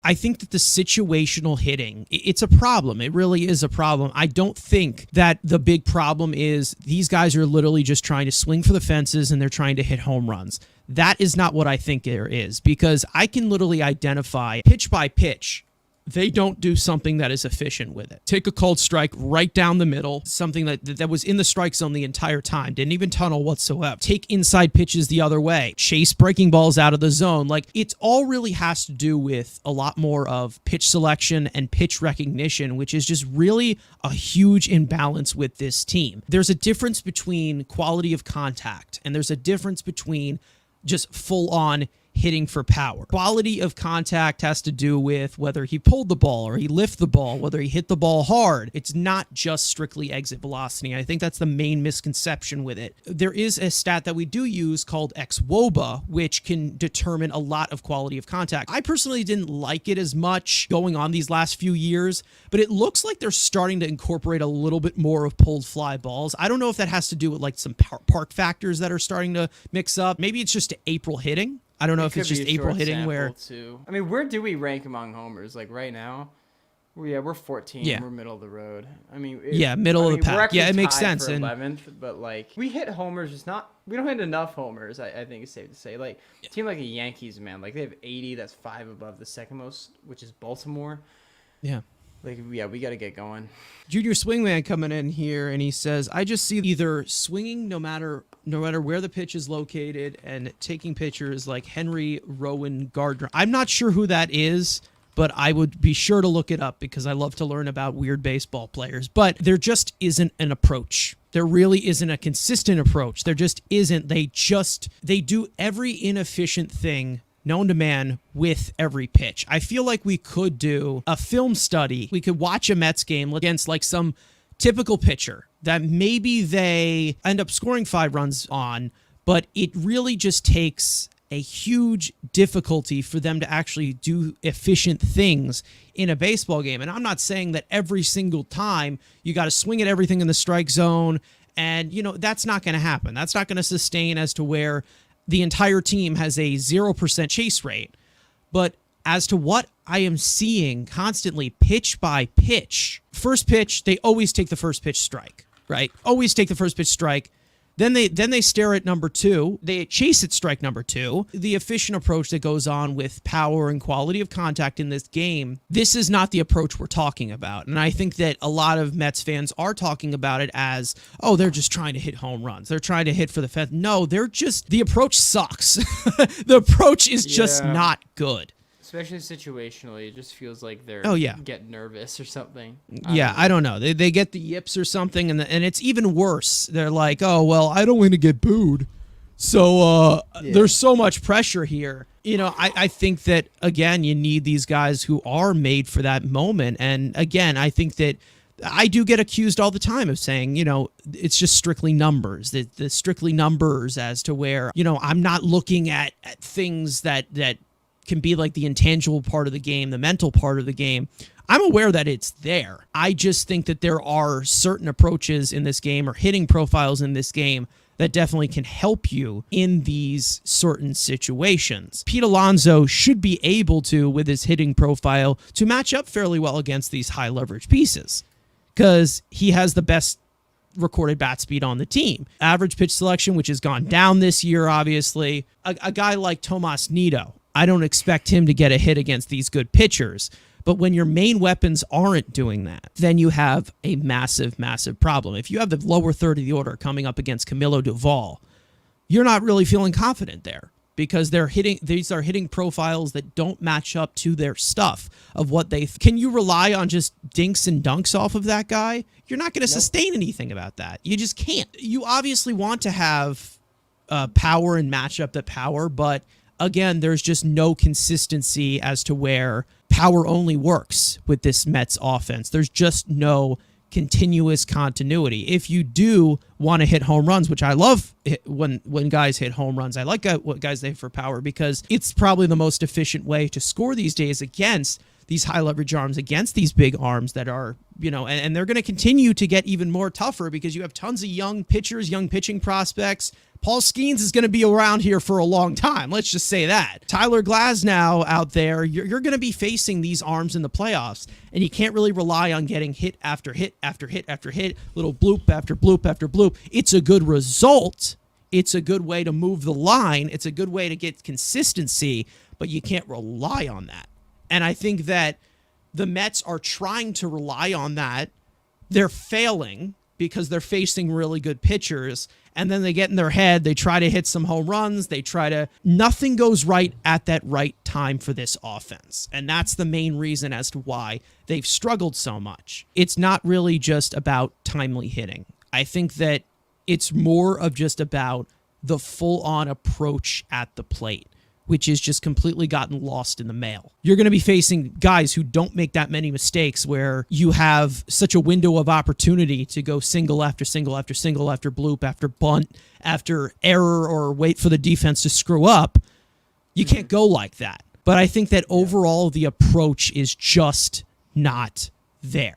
I think that the situational hitting, it's a problem. It really is a problem. I don't think that the big problem is these guys are literally just trying to swing for the fences and they're trying to hit home runs. That is not what I think there is, because I can literally identify pitch by pitch. They don't do something that is efficient with it. Take a cold strike right down the middle, something that was in the strike zone the entire time, didn't even tunnel whatsoever. Take inside pitches the other way, chase breaking balls out of the zone. Like, it all really has to do with a lot more of pitch selection and pitch recognition, which is just really a huge imbalance with this team. There's a difference between quality of contact, and there's a difference between just full-on hitting for power. Quality of contact has to do with whether he pulled the ball or he lifted the ball, whether he hit the ball hard. It's not just strictly exit velocity. I think that's the main misconception with it. There is a stat that we do use called xWOBA, which can determine a lot of quality of contact. I personally didn't like it as much going on these last few years, but it looks like they're starting to incorporate a little bit more of pulled fly balls. I don't know if that has to do with like some park factors that are starting to mix up. Maybe it's just April hitting. I don't know if it's just April hitting where... Too. I mean, where do we rank among homers? Like right now, we're 14. Yeah. We're middle of the road. I mean, middle of the pack. Yeah, it makes tied sense. For 11th, but like we hit homers, just not. We don't hit enough homers. I think it's safe to say. Like a team like the Yankees, man, like they have 80. That's 5 above the second most, which is Baltimore. Yeah. Like, yeah, we got to get going. Junior Swingman coming in here, and he says, I just see either swinging no matter where the pitch is located and taking pitchers like Henry, Rowan, Gardner. I'm not sure who that is, but I would be sure to look it up because I love to learn about weird baseball players. But there just isn't an approach. There really isn't a consistent approach. There just isn't. They do every inefficient thing known to man with every pitch. I feel like we could do a film study. We could watch a Mets game against like some typical pitcher that maybe they end up scoring 5 runs on, but it really just takes a huge difficulty for them to actually do efficient things in a baseball game. And I'm not saying that every single time you got to swing at everything in the strike zone, and that's not going to happen. That's not going to sustain as to where the entire team has a 0% chase rate. But as to what I am seeing constantly pitch by pitch, first pitch, they always take the first pitch strike, right? Always take the first pitch strike. Then they stare at number 2. They chase at strike number 2. The efficient approach that goes on with power and quality of contact in this game, this is not the approach we're talking about. And I think that a lot of Mets fans are talking about it as, oh, they're just trying to hit home runs. They're trying to hit for the fence. No, the approach sucks. The approach is just not good. Especially situationally, it just feels like they're get nervous or something. I don't know. They get the yips or something, and it's even worse. They're like, oh, well, I don't want to get booed. So there's so much pressure here. I think that, again, you need these guys who are made for that moment. And, again, I think that I do get accused all the time of saying, it's just strictly numbers. The strictly numbers as to where, I'm not looking at things that can be like the intangible part of the game, the mental part of the game. I'm aware that it's there. I just think that there are certain approaches in this game or hitting profiles in this game that definitely can help you in these certain situations. Pete Alonso should be able to, with his hitting profile, to match up fairly well against these high leverage pieces because he has the best recorded bat speed on the team. Average pitch selection, which has gone down this year, obviously. A guy like Tomas Nido, I don't expect him to get a hit against these good pitchers. But when your main weapons aren't doing that, then you have a massive, massive problem. If you have the lower third of the order coming up against Camilo Doval, you're not really feeling confident there because these are hitting profiles that don't match up to their stuff of what they... Can you rely on just dinks and dunks off of that guy? You're not going to sustain anything about that. You just can't. You obviously want to have power and match up the power, but again, there's just no consistency as to where power only works with this Mets offense. There's just no continuous continuity. If you do want to hit home runs, which I love when guys hit home runs, I like what guys they hit for power because it's probably the most efficient way to score these days against these high leverage arms against these big arms that are, and they're going to continue to get even more tougher because you have tons of young pitchers, young pitching prospects. Paul Skeens is going to be around here for a long time. Let's just say that. Tyler Glasnow out there, you're going to be facing these arms in the playoffs, and you can't really rely on getting hit after hit after hit after hit, little bloop after bloop after bloop. It's a good result. It's a good way to move the line. It's a good way to get consistency, but you can't rely on that. And I think that the Mets are trying to rely on that. They're failing because they're facing really good pitchers, and then they get in their head, they try to hit some home runs, nothing goes right at that right time for this offense. And that's the main reason as to why they've struggled so much. It's not really just about timely hitting. I think that it's more of just about the full-on approach at the plate, which has just completely gotten lost in the mail. You're going to be facing guys who don't make that many mistakes, where you have such a window of opportunity to go single after single after single after bloop after bunt after error or wait for the defense to screw up. You can't go like that. But I think that overall the approach is just not there.